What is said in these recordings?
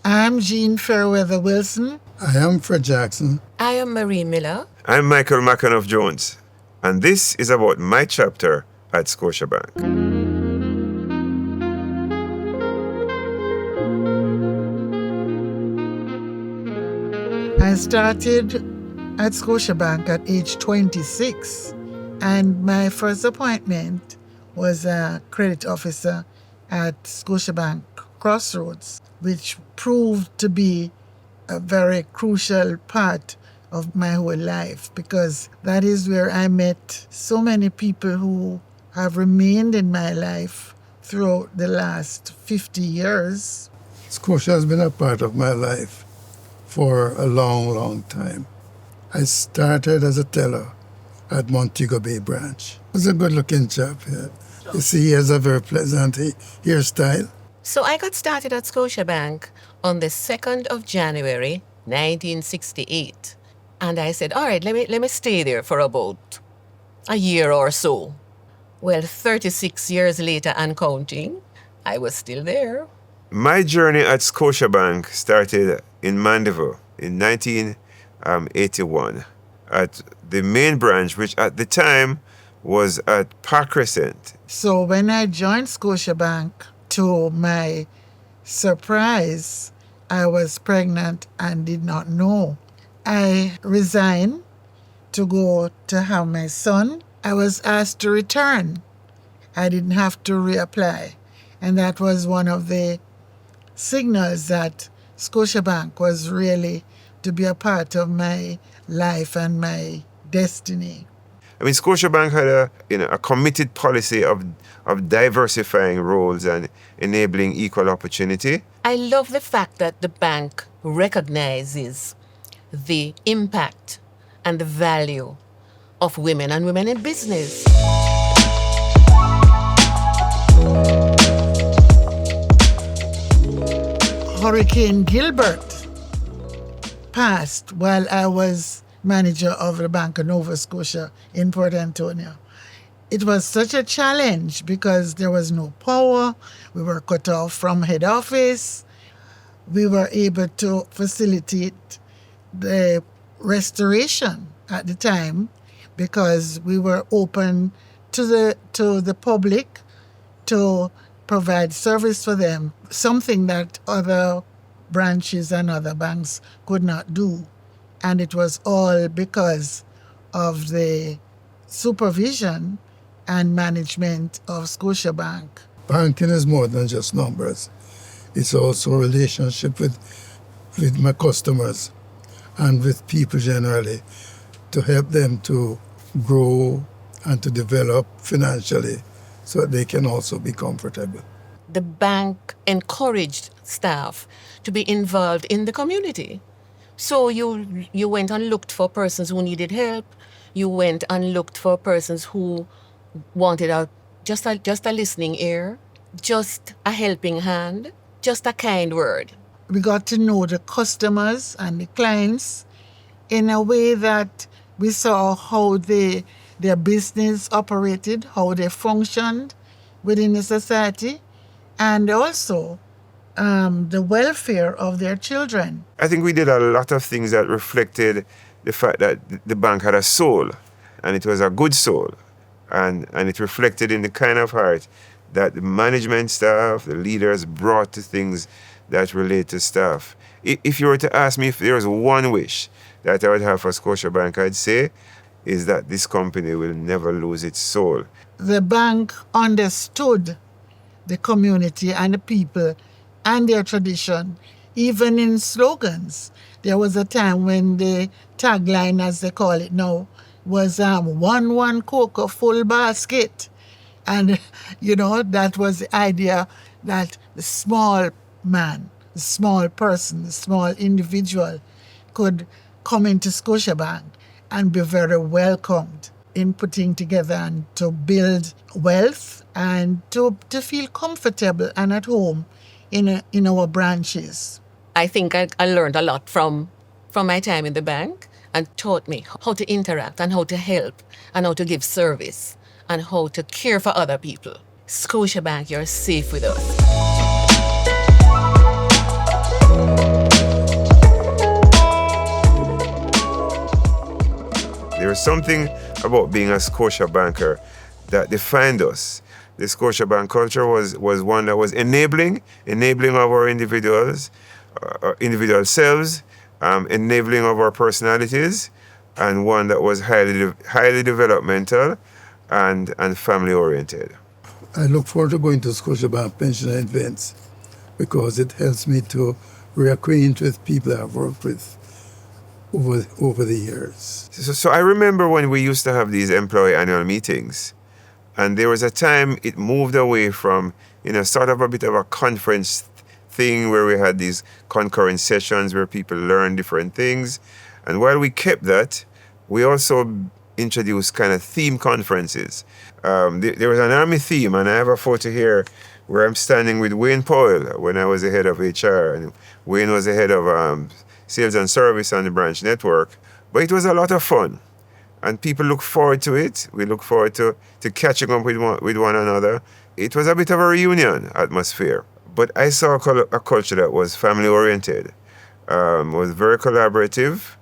I'm Jean Fairweather Wilson. I am Fred Jackson. I am Marie Miller. I'm Michael McAnuff Jones, and this is about my chapter at Scotiabank. I started at Scotiabank at age 26, and my first appointment was a credit officer at Scotiabank Crossroads, which proved to be a very crucial part of my whole life, because that is where I met so many people who have remained in my life throughout the last 50 years. Scotia has been a part of my life for a long, long time. I started as a teller at Montego Bay branch. He was a good-looking chap. Yeah. You see, he has a very pleasant hairstyle. So I got started at Scotiabank on the 2nd of January, 1968. And I said, all right, let me stay there for about a year or so. Well, 36 years later and counting, I was still there. My journey at Scotiabank started in Mandeville in 1981 at the main branch, which at the time was at Park Crescent. So when I joined Scotiabank, to my surprise, I was pregnant and did not know. I resigned to go to have my son. I was asked to return. I didn't have to reapply. And that was one of the signals that Scotiabank was really to be a part of my life and my destiny. I mean, Scotiabank had a committed policy of diversifying roles and enabling equal opportunity. I love the fact that the bank recognizes the impact and the value of women and women in business. Hurricane Gilbert passed while I was manager of the Bank of Nova Scotia in Port Antonio. It was such a challenge because there was no power. We were cut off from head office. We were able to facilitate the restoration at the time because we were open to the public to provide service for them, something that other branches and other banks could not do. And it was all because of the supervision and management of Scotiabank. Banking is more than just numbers. It's also a relationship with my customers and with people generally to help them to grow and to develop financially so that they can also be comfortable. The bank encouraged staff to be involved in the community. So you went and looked for persons who needed help. You went and looked for persons who wanted just a listening ear, just a helping hand, just a kind word. We got to know the customers and the clients in a way that we saw how their business operated, how they functioned within the society, and also the welfare of their children. I think we did a lot of things that reflected the fact that the bank had a soul, and it was a good soul. And it reflected in the kind of heart that the management staff, the leaders brought to things that relate to staff. If you were to ask me if there was one wish that I would have for Scotiabank, I'd say is that this company will never lose its soul. The bank understood the community and the people and their tradition, even in slogans. There was a time when the tagline, as they call it now, was one cocoa full basket. And, that was the idea that the small man, the small person, the small individual could come into Scotiabank and be very welcomed in putting together and to build wealth and to feel comfortable and at home in our branches. I think I learned a lot from my time in the bank and taught me how to interact and how to help and how to give service and how to care for other people. Scotiabank, you're safe with us. There's something about being a Scotia banker that defined us. The Scotiabank culture was one that was enabling of our individual selves, enabling of our personalities, and one that was highly developmental and family oriented. I look forward to going to Scotiabank pensioner events because it helps me to reacquaint with people I've worked with over the years. So I remember when we used to have these employee annual meetings, and there was a time it moved away from, sort of a bit of a conference thing where we had these concurrent sessions where people learned different things. And while we kept that, we also introduced kind of theme conferences. There was an army theme, and I have a photo here where I'm standing with Wayne Powell when I was the head of HR, and Wayne was the head of sales and service on the branch network. But it was a lot of fun, and people look forward to it. We look forward to catching up with one another. It was a bit of a reunion atmosphere. But I saw a culture that was family oriented, was very collaborative,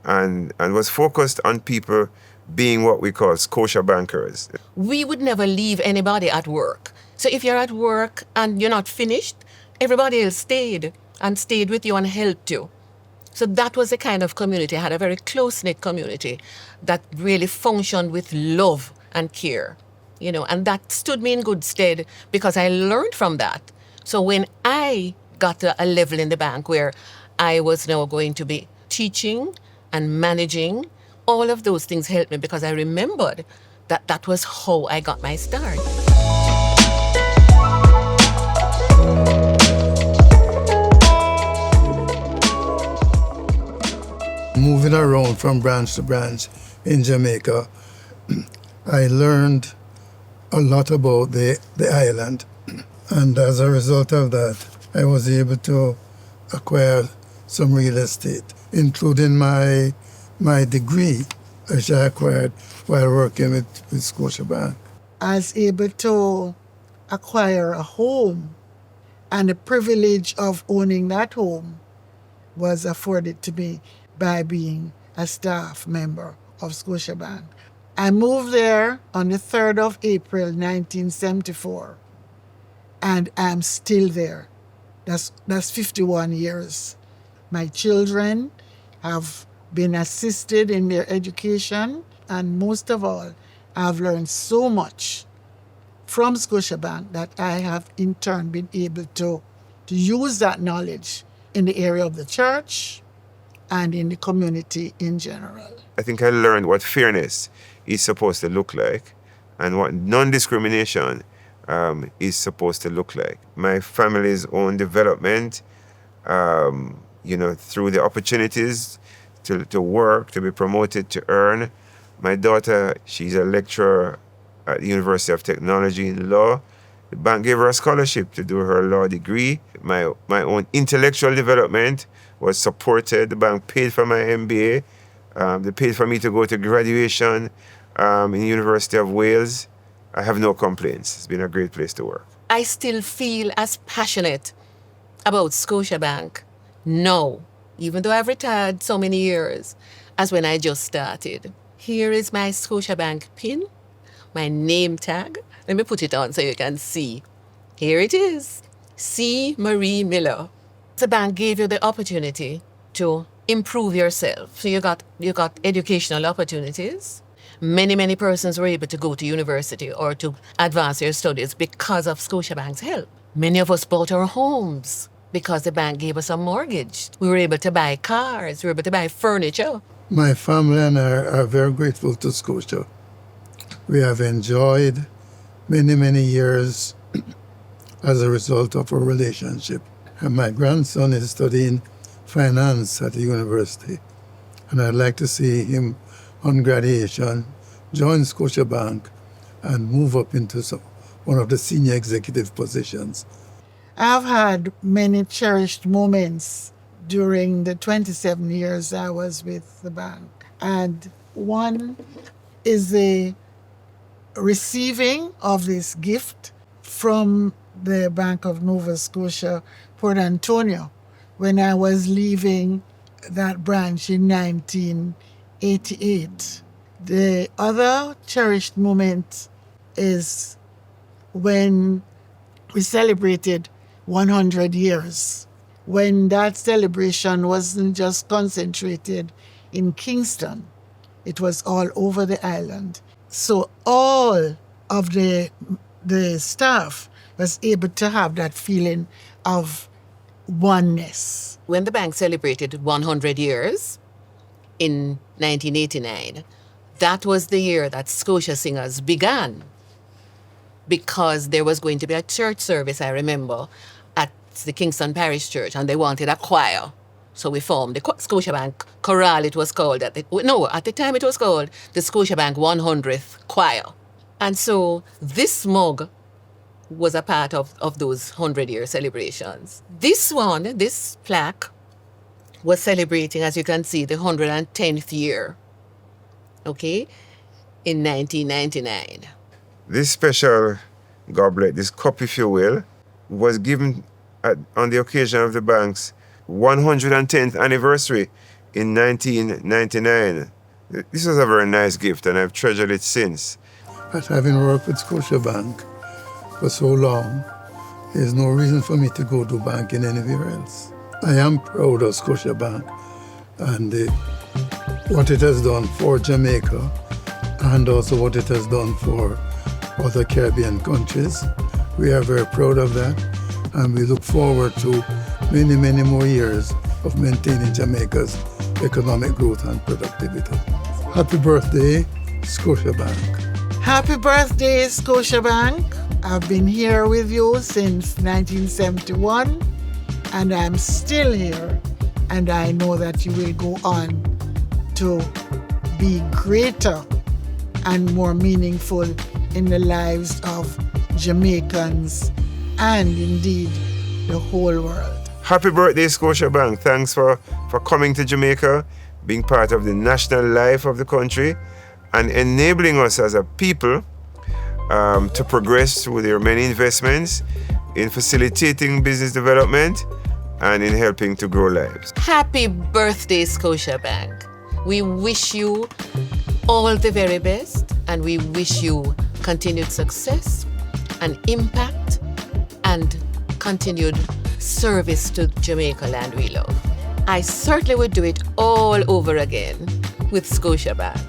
and was focused on people being what we call Scotia bankers. We would never leave anybody at work. So if you're at work and you're not finished, everybody else stayed with you and helped you. So that was the kind of community. I had a very close-knit community that really functioned with love and care, and that stood me in good stead because I learned from that. So when I got to a level in the bank where I was now going to be teaching and managing, all of those things helped me because I remembered that was how I got my start. Moving around from branch to branch in Jamaica, I learned a lot about the island. And as a result of that, I was able to acquire some real estate, including my degree, which I acquired while working with Scotiabank. I was able to acquire a home, and the privilege of owning that home was afforded to me by being a staff member of Scotiabank. I moved there on the 3rd of April, 1974, and I'm still there. That's 51 years. My children have been assisted in their education, and most of all, I've learned so much from Scotiabank that I have in turn been able to use that knowledge in the area of the church and in the community in general. I think I learned what fairness is supposed to look like and what non-discrimination is supposed to look like. My family's own development, through the opportunities to work, to be promoted, to earn. My daughter, she's a lecturer at the University of Technology in law. The bank gave her a scholarship to do her law degree. My own intellectual development was supported. The bank paid for my MBA. They paid for me to go to graduation in the University of Wales. I have no complaints. It's been a great place to work. I still feel as passionate about Scotiabank now, even though I've retired so many years, as when I just started. Here is my Scotiabank pin, my name tag. Let me put it on so you can see. Here it is, C. Marie Miller. The bank gave you the opportunity to improve yourself. So you got educational opportunities. Many persons were able to go to university or to advance their studies because of Scotiabank's help. Many of us bought our homes because the bank gave us a mortgage. We were able to buy cars. We were able to buy furniture. My family and I are very grateful to Scotia. We have enjoyed many years as a result of our relationship. And my grandson is studying finance at the university. And I'd like to see him on graduation, join Scotiabank, and move up into one of the senior executive positions. I've had many cherished moments during the 27 years I was with the bank. And one is the receiving of this gift from the Bank of Nova Scotia, Port Antonio, when I was leaving that branch in 1988. The other cherished moment is when we celebrated 100 years, when that celebration wasn't just concentrated in Kingston, it was all over the island. So all of the staff was able to have that feeling of oneness. When the bank celebrated 100 years in 1989, that was the year that Scotia Singers began, because there was going to be a church service, I remember, at the Kingston Parish Church, and they wanted a choir. So we formed the Scotiabank Chorale, it was called. At the time it was called the Scotiabank 100th Choir. And so this mug was a part of those 100-year celebrations. This plaque, was celebrating, as you can see, the 110th year, okay, in 1999. This special goblet, this cup, if you will, was given on the occasion of the bank's 110th anniversary in 1999. This was a very nice gift, and I've treasured it since. But having worked with Scotiabank for so long, there's no reason for me to go to banking anywhere else. I am proud of Scotiabank and what it has done for Jamaica, and also what it has done for other Caribbean countries. We are very proud of that, and we look forward to many, many more years of maintaining Jamaica's economic growth and productivity. Happy birthday, Scotiabank. Happy birthday, Scotiabank. I've been here with you since 1971, and I'm still here, and I know that you will go on to be greater and more meaningful in the lives of Jamaicans and indeed the whole world. Happy birthday, Scotiabank. Thanks for coming to Jamaica, being part of the national life of the country, and enabling us as a people to progress through their many investments in facilitating business development and in helping to grow lives. Happy birthday, Scotiabank. We wish you all the very best, and we wish you continued success and impact and continued service to Jamaica land we love. I certainly would do it all over again with Scotiabank.